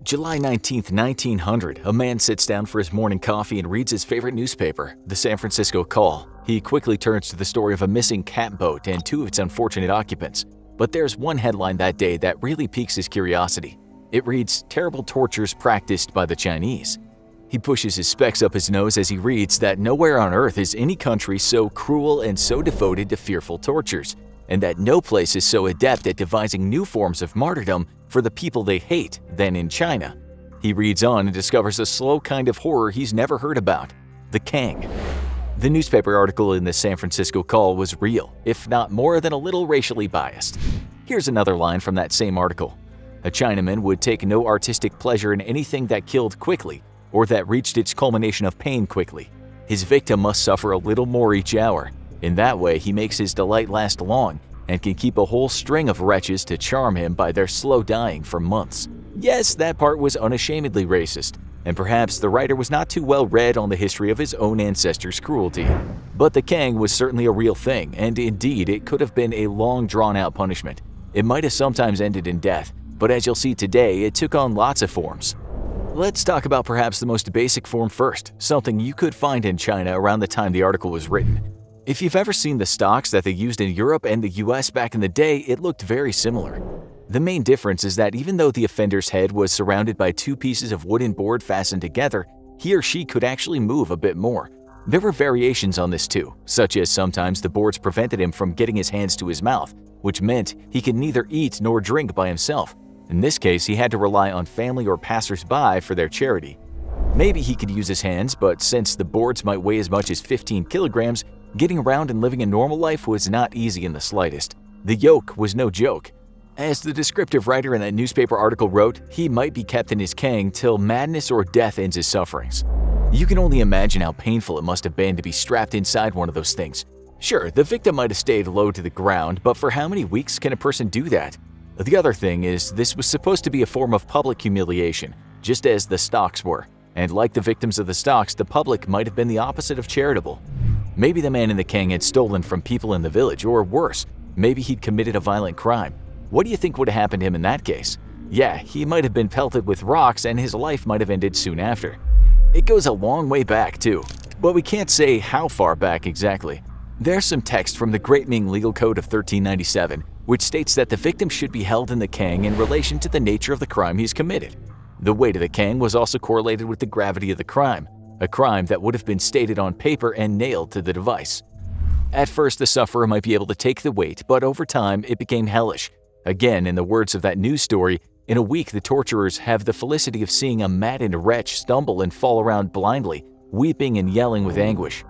July 19, 1900, a man sits down for his morning coffee and reads his favorite newspaper, the San Francisco Call. He quickly turns to the story of a missing cat boat and two of its unfortunate occupants. But there's one headline that day that really piques his curiosity. It reads, "Terrible tortures practiced by the Chinese." He pushes his specs up his nose as he reads that nowhere on earth is any country so cruel and so devoted to fearful tortures, and that no place is so adept at devising new forms of martyrdom for the people they hate than in China. He reads on and discovers a slow kind of horror he's never heard about: the Kang. The newspaper article in the San Francisco Call was real, if not more than a little racially biased. Here's another line from that same article. "A Chinaman would take no artistic pleasure in anything that killed quickly, or that reached its culmination of pain quickly. His victim must suffer a little more each hour. In that way, he makes his delight last long and can keep a whole string of wretches to charm him by their slow dying for months." Yes, that part was unashamedly racist, and perhaps the writer was not too well read on the history of his own ancestors' cruelty. But the Kang was certainly a real thing, and indeed it could have been a long drawn-out punishment. It might have sometimes ended in death, but as you'll see today, it took on lots of forms. Let's talk about perhaps the most basic form first, something you could find in China around the time the article was written. If you've ever seen the stocks that they used in Europe and the US back in the day, it looked very similar. The main difference is that even though the offender's head was surrounded by two pieces of wooden board fastened together, he or she could actually move a bit more. There were variations on this too, such as sometimes the boards prevented him from getting his hands to his mouth, which meant he could neither eat nor drink by himself. In this case, he had to rely on family or passers-by for their charity. Maybe he could use his hands, but since the boards might weigh as much as 15 kilograms, getting around and living a normal life was not easy in the slightest. The yoke was no joke. As the descriptive writer in that newspaper article wrote, he might be kept in his Kang till madness or death ends his sufferings. You can only imagine how painful it must have been to be strapped inside one of those things. Sure, the victim might have stayed low to the ground, but for how many weeks can a person do that? The other thing is, this was supposed to be a form of public humiliation, just as the stocks were. And like the victims of the stocks, the public might have been the opposite of charitable. Maybe the man in the Kang had stolen from people in the village, or worse, maybe he'd committed a violent crime. What do you think would have happened to him in that case? Yeah, he might have been pelted with rocks and his life might have ended soon after. It goes a long way back too, but we can't say how far back exactly. There's some text from the Great Ming Legal Code of 1397, which states that the victim should be held in the Kang in relation to the nature of the crime he's committed. The weight of the Kang was also correlated with the gravity of the crime, a crime that would have been stated on paper and nailed to the device. At first, the sufferer might be able to take the weight, but over time, it became hellish. Again, in the words of that news story, in a week the torturers have the felicity of seeing a maddened wretch stumble and fall around blindly, weeping and yelling with anguish.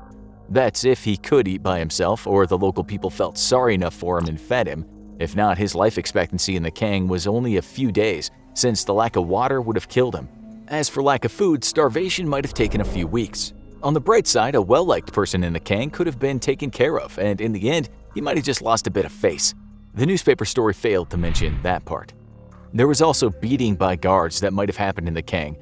That's if he could eat by himself, or the local people felt sorry enough for him and fed him. If not, his life expectancy in the Kang was only a few days, since the lack of water would have killed him. As for lack of food, starvation might have taken a few weeks. On the bright side, a well-liked person in the Kang could have been taken care of, and in the end, he might have just lost a bit of face. The newspaper story failed to mention that part. There was also beating by guards that might have happened in the Kang,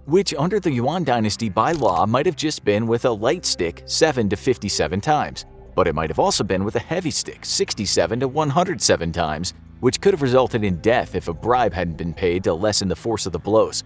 which under the Yuan dynasty by law might have just been with a light stick 7 to 57 times, but it might have also been with a heavy stick 67 to 107 times, which could have resulted in death if a bribe hadn't been paid to lessen the force of the blows.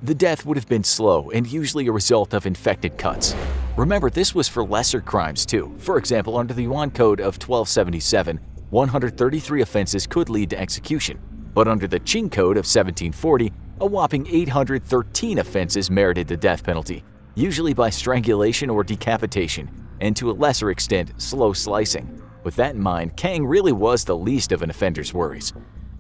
The death would have been slow and usually a result of infected cuts. Remember, this was for lesser crimes too. For example, under the Yuan Code of 1277, 133 offenses could lead to execution, but under the Qing Code of 1740, a whopping 813 offenses merited the death penalty, usually by strangulation or decapitation, and to a lesser extent, slow slicing. With that in mind, Kang really was the least of an offender's worries.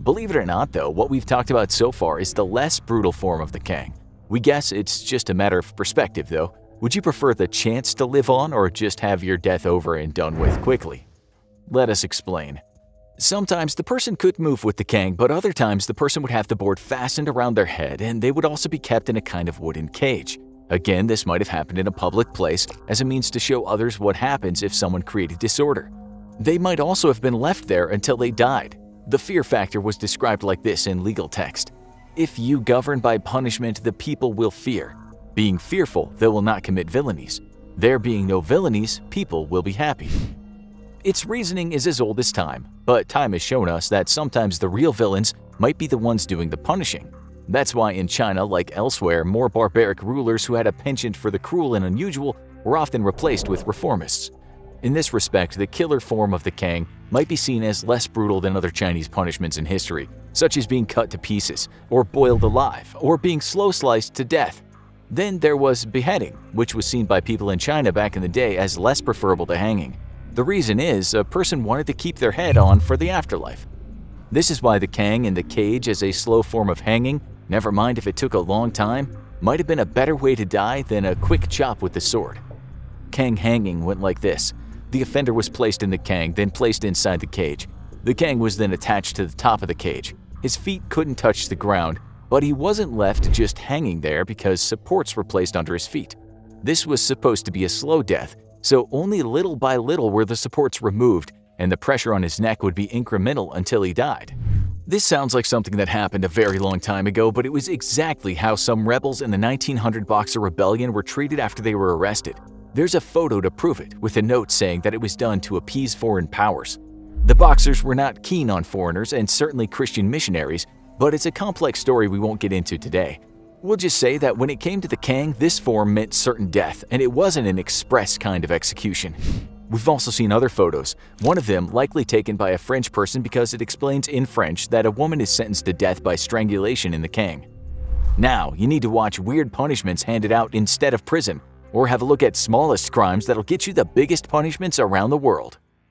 Believe it or not though, what we've talked about so far is the less brutal form of the Kang. We guess it's just a matter of perspective though. Would you prefer the chance to live on or just have your death over and done with quickly? Let us explain. Sometimes the person could move with the Kang, but other times the person would have the board fastened around their head and they would also be kept in a kind of wooden cage. Again, this might have happened in a public place as a means to show others what happens if someone created disorder. They might also have been left there until they died. The fear factor was described like this in legal text. If you govern by punishment, the people will fear. Being fearful, they will not commit villainies. There being no villainies, people will be happy. Its reasoning is as old as time, but time has shown us that sometimes the real villains might be the ones doing the punishing. That's why in China, like elsewhere, more barbaric rulers who had a penchant for the cruel and unusual were often replaced with reformists. In this respect, the killer form of the Kang might be seen as less brutal than other Chinese punishments in history, such as being cut to pieces, or boiled alive, or being slow-sliced to death. Then there was beheading, which was seen by people in China back in the day as less preferable to hanging. The reason is, a person wanted to keep their head on for the afterlife. This is why the Kang in the cage as a slow form of hanging, never mind if it took a long time, might have been a better way to die than a quick chop with the sword. Kang hanging went like this. The offender was placed in the Kang, then placed inside the cage. The Kang was then attached to the top of the cage. His feet couldn't touch the ground, but he wasn't left just hanging there because supports were placed under his feet. This was supposed to be a slow death, so only little by little were the supports removed, and the pressure on his neck would be incremental until he died. This sounds like something that happened a very long time ago, but it was exactly how some rebels in the 1900 Boxer Rebellion were treated after they were arrested. There's a photo to prove it, with a note saying that it was done to appease foreign powers. The Boxers were not keen on foreigners and certainly Christian missionaries, but it's a complex story we won't get into today. We'll just say that when it came to the Kang, this form meant certain death, and it wasn't an express kind of execution. We've also seen other photos, one of them likely taken by a French person because it explains in French that a woman is sentenced to death by strangulation in the Kang. Now, you need to watch weird punishments handed out instead of prison, or have a look at smallest crimes that'll get you the biggest punishments around the world.